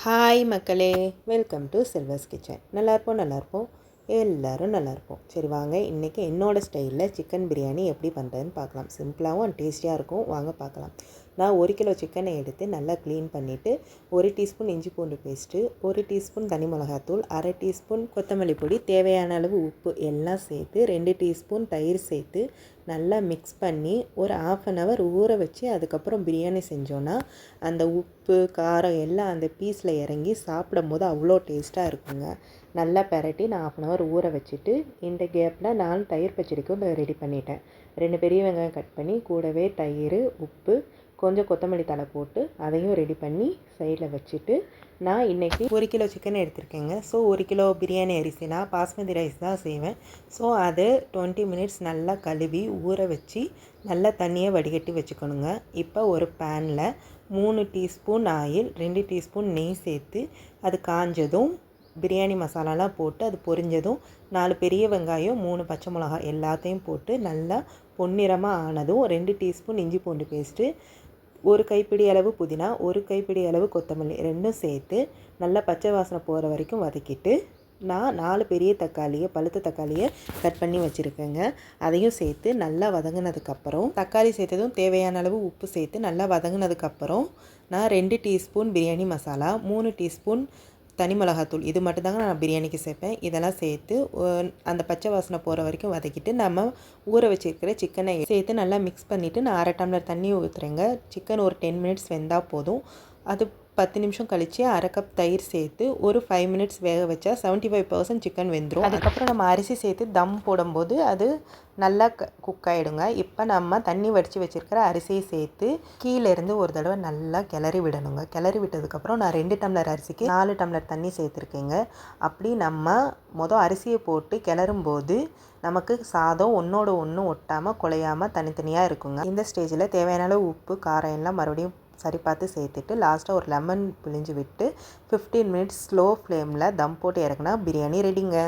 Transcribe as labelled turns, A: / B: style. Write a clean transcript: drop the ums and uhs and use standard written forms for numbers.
A: Hi மக்களே, welcome to Selvas kitchen. நல்லாயிருப்போம். எல்லோரும் நல்லாயிருப்போம். சரி வாங்க, இன்றைக்கி என்னோடய ஸ்டைலில் சிக்கன் பிரியாணி எப்படி பண்ணுறதுன்னு பார்க்கலாம். சிம்பிளாகவும் அண்ட் டேஸ்டியாக இருக்கும். வாங்க பார்க்கலாம். நான் 1 கிலோ சிக்கனை எடுத்து நல்லா க்ளீன் பண்ணிவிட்டு 1 டீஸ்பூன் இஞ்சி பூண்டு பேஸ்ட்டு, 1 டீஸ்பூன் தனி மிளகாத்தூள், அரை டீஸ்பூன் கொத்தமல்லி பொடி, தேவையான அளவு உப்பு எல்லாம் சேர்த்து 2 டீஸ்பூன் தயிர் சேர்த்து நல்லா மிக்ஸ் பண்ணி ஒரு 1/2 hour ஊற வச்சு அதுக்கப்புறம் பிரியாணி செஞ்சோன்னா அந்த உப்பு காரம் எல்லாம் அந்த பீஸில் இறங்கி சாப்பிடும் போது அவ்வளோ டேஸ்ட்டாக இருக்குங்க. நல்லா பெரட்டி நான் 1/2 hour ஊற வச்சுட்டு இந்த கேப்பில் நான் தயிர் பச்சடிக்கும் ரெடி பண்ணிட்டேன். 2 பெரிய வெங்காயம் கட் பண்ணி கூடவே தயிர், உப்பு, கொஞ்சம் கொத்தமல்லி தழை போட்டு அதையும் ரெடி பண்ணி சைடில் வச்சுட்டு நான் இன்றைக்கி 1 கிலோ சிக்கன் எடுத்திருக்கேங்க. ஸோ 1 கிலோ பிரியாணி அரிசி நான் பாஸ்மதி ரைஸ் தான் செய்வேன். ஸோ அதை 20 minutes நல்லா கழுவி ஊற வச்சு நல்லா தண்ணியை வடிகட்டி வச்சுக்கணுங்க. இப்போ ஒரு பேனில் 3 டீஸ்பூன் ஆயில், 2 டீஸ்பூன் நெய் சேர்த்து அது காஞ்சதும் பிரியாணி மசாலாலாம் போட்டு அது பொரிஞ்சதும் 4 பெரிய வெங்காயம், 3 பச்சை மிளகாய் எல்லாத்தையும் போட்டு நல்லா பொன்னிறமாக ஆனதும் 2 டீஸ்பூன் இஞ்சி பூண்டு பேஸ்ட்டு, 1 கைப்பிடி அளவு புதினா, 1 கைப்பிடி அளவு கொத்தமல்லி ரெண்டும் சேர்த்து நல்லா பச்சை வாசனை போகிற வரைக்கும் வதக்கிட்டு நான் 4 பெரிய தக்காளியை பழுத்த தக்காளியை கட் பண்ணி வச்சுருக்கேங்க. அதையும் சேர்த்து நல்லா வதங்கினதுக்கப்புறம் தக்காளி சேர்த்ததும் தேவையான அளவு உப்பு சேர்த்து நல்லா வதங்கினதுக்கப்புறம் நான் 2 டீஸ்பூன் பிரியாணி மசாலா, 3 டீஸ்பூன் தனி மிளகாத்தூள் இது மட்டும்தாங்க நான் பிரியாணிக்கு சேர்ப்பேன். இதெல்லாம் சேர்த்து அந்த பச்சை வாசனை போகிற வரைக்கும் வதக்கிட்டு நம்ம ஊற வச்சுருக்கிற சிக்கனை சேர்த்து நல்லா மிக்ஸ் பண்ணிவிட்டு நான் 1/2 டம்ளர் தண்ணி ஊற்றுறேங்க. சிக்கன் ஒரு 10 minutes வெந்தால் போதும். அது 10 நிமிஷம் கழித்து 1/2 கப் தயிர் சேர்த்து ஒரு 5 minutes வேக வச்சா 75% சிக்கன் வெந்துடும். அதுக்கப்புறம் நம்ம அரிசி சேர்த்து தம் போடும்போது அது நல்லா குக் ஆகிடுங்க. இப்போ நம்ம தண்ணி வடித்து வச்சுருக்கிற அரிசியை சேர்த்து கீழேருந்து ஒரு தடவை நல்லா கிளறி விடணுங்க. கிளறி விட்டதுக்கப்புறம் நான் 2 டம்ளர் அரிசிக்கு 4 டம்ளர் தண்ணி சேர்த்துருக்கேங்க. அப்படி நம்ம அரிசியை போட்டு கிளறும்போது நமக்கு சாதம் ஒன்றோட ஒன்று ஒட்டாமல் குழையாமல் தனித்தனியாக இருக்குங்க. இந்த ஸ்டேஜில் தேவையான அளவு உப்பு காரம் எல்லாம் மறுபடியும் சரி பார்த்து சேர்த்துட்டு லாஸ்ட்டாக ஒரு லெமன் பிழிஞ்சு விட்டு 15 minutes ஸ்லோ ஃப்ளேமில் தம் போட்டு இறக்குனா பிரியாணி ரெடிங்க.